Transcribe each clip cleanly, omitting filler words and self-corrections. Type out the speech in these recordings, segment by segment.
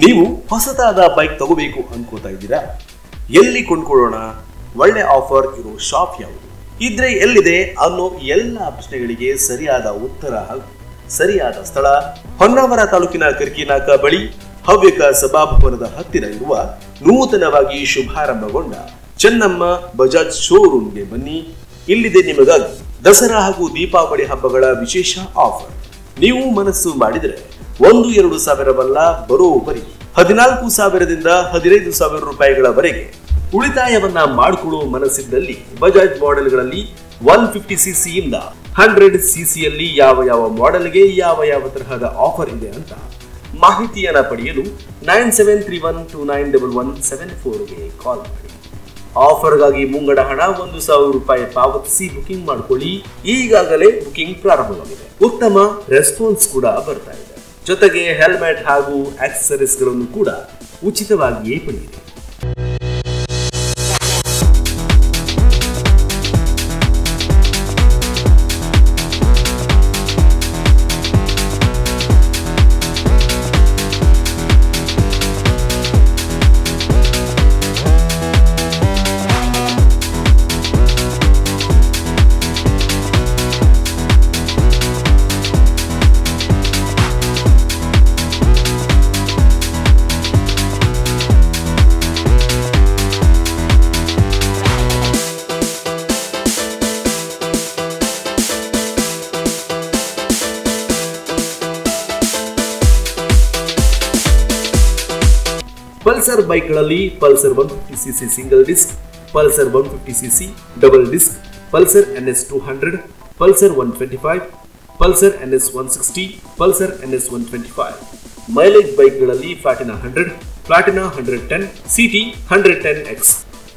ನೀವು ಹೊಸದಾದ ಬೈಕ್ ತಗೋಬೇಕು ಅನ್ಕೋತಾ ಇದ್ದೀರಾ? ಎಲ್ಲಿ ಕೊಂಡ್ಕೊಳ್ಳೋಣ? ಒಳ್ಳೆ ಆಫರ್ ಇರೋ ಶಾಪ್ ಯಾವುದು? ಇದ್ರೆ ಎಲ್ಲಿದೆ ಅನ್ನೋ ಎಲ್ಲ ಪ್ರಶ್ನೆಗಳಿಗೆ ಸರಿಯಾದ ಉತ್ತರ ಹಾಗೂ ಸರಿಯಾದ ಸ್ಥಳ ಹೊನ್ನಾವರ ತಾಲೂಕಿನ ಕರ್ಕಿನಾಕ ಬಳಿ ಹವ್ಯಕ ಸಭಾಭವನದ ಹತ್ತಿರ ಇರುವ ನೂತನವಾಗಿ ಶುಭಾರಂಭಗೊಂಡ ಚೆನ್ನಮ್ಮ ಬಜಾಜ್ ಶೋರೂಮ್ಗೆ ಬನ್ನಿ. ಇಲ್ಲಿದೆ ನಿಮಗಾಗಿ ದಸರಾ ಹಾಗೂ ದೀಪಾವಳಿ ಹಬ್ಬಗಳ ವಿಶೇಷ ಆಫರ್. ನೀವು ಮನಸ್ಸು ಮಾಡಿದರೆ 1-2 ಸಾವಿರವಲ್ಲ, ಬರೋಬ್ಬರಿ 14,000ದಿಂದ 15,000 ರೂಪಾಯಿಗಳವರೆಗೆ ಉಳಿತಾಯವನ್ನ ಮಾಡಿಕೊಳ್ಳುವ ಮನಸ್ಸಿದ್ದಲ್ಲಿ ಬಜಾಜ್ ಮಾಡೆಲ್ಗಳಲ್ಲಿ 150cc ಇಂದ 100cc ಯಲ್ಲಿ ಯಾವ ಮಾಡೆಲ್ಗೆ ಯಾವ ತರಹದ ಆಫರ್ ಇದೆ ಅಂತ ಮಾಹಿತಿಯನ್ನ ಪಡೆಯಲು 9731291174ಗೆ ಕಾಲ್ ಮಾಡಿ. ಆಫರ್ಗಾಗಿ ಮುಂಗಡ ಹಣ 1,000 ರೂಪಾಯಿ ಪಾವತಿಸಿ ಬುಕಿಂಗ್ ಮಾಡಿಕೊಳ್ಳಿ. ಈಗಾಗಲೇ ಬುಕಿಂಗ್ ಪ್ರಾರಂಭವಾಗಿದೆ. ಉತ್ತಮ ರೆಸ್ಪಾನ್ಸ್ ಕೂಡ ಬರ್ತಾ ಇದೆ. ಜೊತೆಗೆ ಹೆಲ್ಮೆಟ್ ಹಾಗೂ ಆಕ್ಸೆಸರೀಸ್ ಗಳನ್ನು ಕೂಡ ಉಚಿತವಾಗಿಯೇ ಪಡೆಯಿರಿ. ಪಲ್ಸರ್ ಬೈಕ್ಗಳಲ್ಲಿ Pulsar 150cc single disc, Pulsar 150cc double disc, Pulsar NS 200, Pulsar 125, Pulsar NS 160, Pulsar NS 125. Mileage ಬೈಕ್ಗಳಲ್ಲಿ ಪ್ಲಾಟಿನಾ 100, ಪ್ಲಾಟಿನಾ 110, CT 110X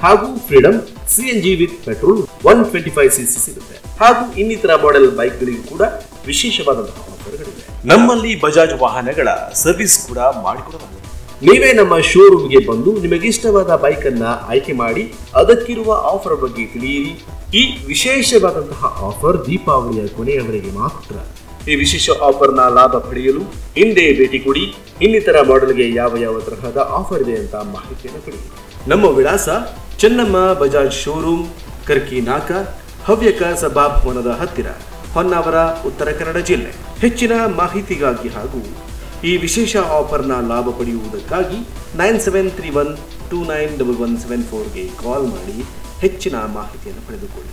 ಹಾಗೂ freedom CNG with petrol 125cc ಸಿಗುತ್ತೆ. ಹಾಗೂ ಇನ್ನಿತರ ಮಾಡೆಲ್ ಬೈಕ್ಗಳಿಗೂ ಕೂಡ ವಿಶೇಷವಾದಂತಹ ಆಫರ್ಗಳಿವೆ. ನಮ್ಮಲ್ಲಿ ಬಜಾಜ್ ವಾಹನಗಳ ಸರ್ವಿಸ್ ಕೂಡ ಮಾಡಿಕೊಡಲಾಗಿದೆ. ನೀವೇ ನಮ್ಮ ಶೋರೂಮ್ಗೆ ಬಂದು ನಿಮಗಿಷ್ಟವಾದ ಬೈಕ್ ಅನ್ನ ಆಯ್ಕೆ ಮಾಡಿ ಅದಕ್ಕಿರುವ ಆಫರ್ ಬಗ್ಗೆ ತಿಳಿಯಿರಿ. ಈ ವಿಶೇಷವಾದಂತಹ ಆಫರ್ ದೀಪಾವಳಿಯ ಕೊನೆಯವರೆಗೆ ಮಾತ್ರ. ಈ ವಿಶೇಷ ಆಫರ್ನ ಲಾಭ ಪಡೆಯಲು ಹಿಂದೆ ಭೇಟಿ ಕೊಡಿ. ಇನ್ನಿತರ ಮಾಡೆಲ್ಗೆ ಯಾವ ತರಹದ ಆಫರ್ ಇದೆ ಅಂತ ಮಾಹಿತಿಯನ್ನು ಪಡೆಯಿರಿ. ನಮ್ಮ ವಿಳಾಸ ಚೆನ್ನಮ್ಮ ಬಜಾಜ್ ಶೋರೂಮ್, ಕರ್ಕಿನಾಕ, ಹವ್ಯಕ ಸಭಾಭವನದ ಹತ್ತಿರ, ಹೊನ್ನಾವರ, ಉತ್ತರ ಕನ್ನಡ ಜಿಲ್ಲೆ. ಹೆಚ್ಚಿನ ಮಾಹಿತಿಗಾಗಿ ಹಾಗೂ ಈ ವಿಶೇಷ ಆಫರ್ನ ಲಾಭ ಪಡೆಯುವುದಕ್ಕಾಗಿ 9731291174ಗೆ ಕಾಲ್ ಮಾಡಿ ಹೆಚ್ಚಿನ ಮಾಹಿತಿಯನ್ನು ಪಡೆದುಕೊಳ್ಳಿ.